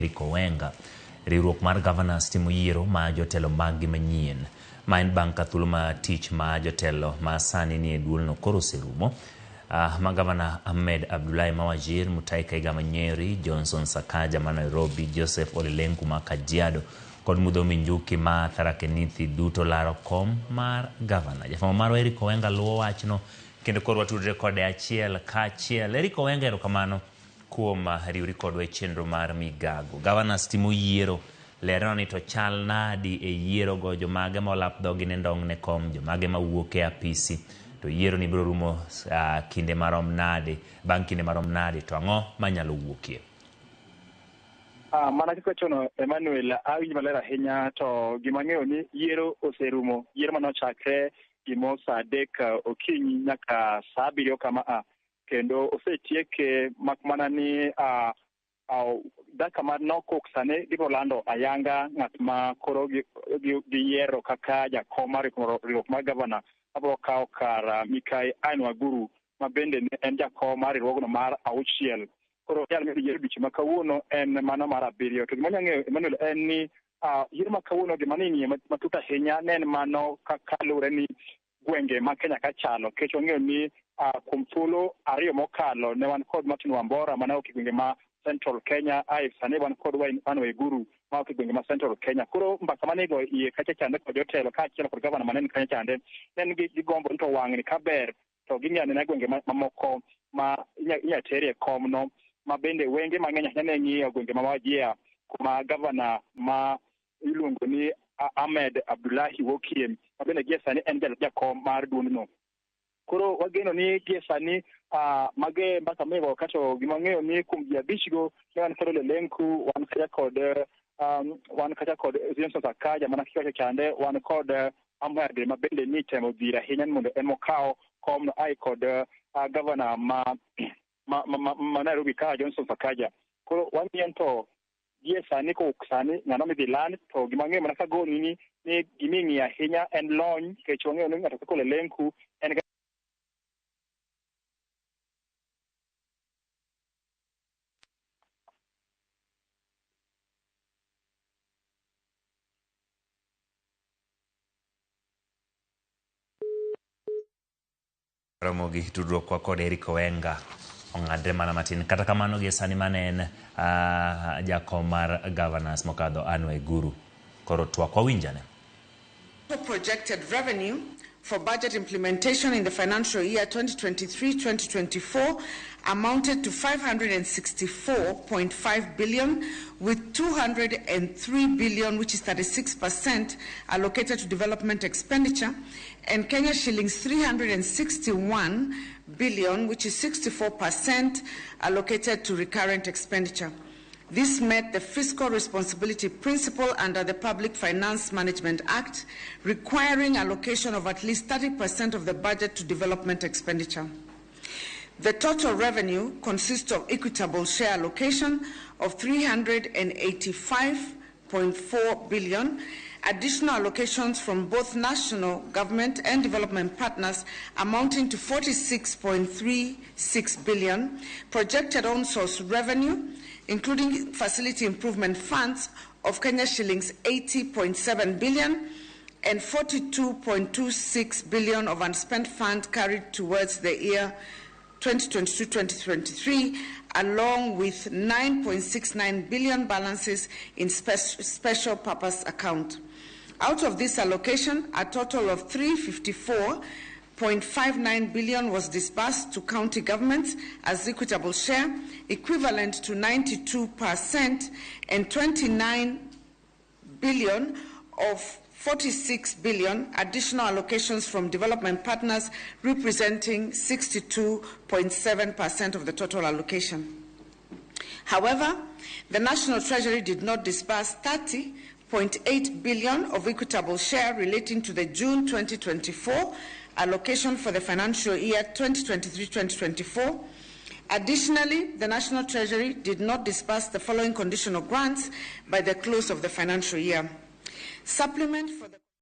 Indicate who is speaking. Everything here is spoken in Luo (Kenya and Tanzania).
Speaker 1: Eric Owenga. Riwruok mar Governors timo yiero ma jotelo mag manyien. Ma en bang' ka thuolo ma tich ma jotelo ma sani ni e duolno koro oserumo. Ma Gavana Ahmed Abdullahi Mawajir, Mutahi Kahiga Nyeri, Johnson Sakaja ma Nairobi, Joseph Ole Lenku ma Kajiado kod Muthoni Njuki ma Tharaka Nithi duto laro kom mar Gavana. Jafwambo marwa Eric Owenga luwo wachno kendo koro watudre kode achiel ka achiel. Eric Owenga, erokamano kuom riwri kodwa e chenro mar Migago. Governors timo yiero, lerno ni to chal nadi e yiero go, jomage molap dhogi ne ndong' ne kom, jomage mawuok e apisi, to yiero ni biro rumo kinde marom nade, bang' kinde marom nade, to ang'o manyalo wuokie?
Speaker 2: Mana kaka chono Emmanuel, awinjo maler ahinya, to gima ng'eyo ni yiero oserumo. Yiero manochakre gimo saa 3 okinyi nyaka saa 7 kama kendo osetieke mak mana ni dakika manok sane gibiro lando ayanga ng'at ma koro giyiero kaka jakom mar riwruok mar gavana abiro kawo kar Mikai Anne Waguru ma bende en jakom mar riwruogno mar 6. Koro yal mi yiero bichi ma kawuono en mano mar 7. To gima nyang'eyo Emmanuel en ni yiero ma kawuono gima ni matut ahinya ne en mano kaka lure ni gwenge ma Kenya ka chalo. Kech wang'eyo ni kuom thuolo 2 mokalo ne wan kod Martin Wambora mane ok gwenge ma Central Kenya, sane wan kod Anne Waguru ma ok gwenge ma Central Kenya. Koro mbaka manego iye kacha chande kod jotelo ka achiel kod gavana manen kanya chande ne gi gombo to wang'ni kaber to ginyane na gwenge mamoko ma inya terie komno ma bende wenge mang'eny ahinya ne ng'iyo gwenge ma Wajir kuma gavana ma iluongo ni Ahmed Abdullahi Wokiem ma bende gie sani en jakom mar duondno. Koro wageno ni gie sani mage mbaka mego kato gima ng'eyo ni kuom ji 5 go ne wan kod Ole Lenku, wan kacha kod Johnson Sakaja mana kikacha chande, wan kod Ahmed ma bende ni temo dhira ahinya mondo en mokawo komno ai kod gavana ma Nairobi ka Johnson Sakaja. Koro wang'ien to gie sani ko sani ng'ano midhi land to gima ng'eyo mana kagoni ni giming'i ahinya en lony, kech wang'eyo ni ng'ato kaka Ole Lenku en
Speaker 1: Ramogi tudruok kwa kod Eric Owenga ong'adre mana matin. Kata kamano gie sani manen jakom mar Governors mokadho Anne Waguru koro twak wawinjane.
Speaker 3: Projected revenue for budget implementation in the financial year 2023-2024 amounted to 564.5 billion, with 203 billion, which is 36%, allocated to development expenditure, and Kenya shillings 361 billion, which is 64%, allocated to recurrent expenditure. This met the fiscal responsibility principle under the Public Finance Management Act, requiring allocation of at least 30% of the budget to development expenditure. The total revenue consists of equitable share allocation of 385.4 billion, additional allocations from both national government and development partners amounting to 46.36 billion, projected on-source revenue, including facility improvement funds of Kenya shillings 80.7 billion and 42.26 billion of unspent funds carried towards the year 2022-2023, along with 9.69 billion balances in special purpose account. Out of this allocation, a total of 354.59 billion was disbursed to county governments as equitable share, equivalent to 92%, and 29 billion of 46 billion additional allocations from development partners, representing 62.7% of the total allocation. However, the National Treasury did not disburse 30.8 billion of equitable share relating to the June 2024 allocation for the financial year 2023-2024. Additionally, the National Treasury did not disburse the following conditional grants by the close of the financial year. Supplement for the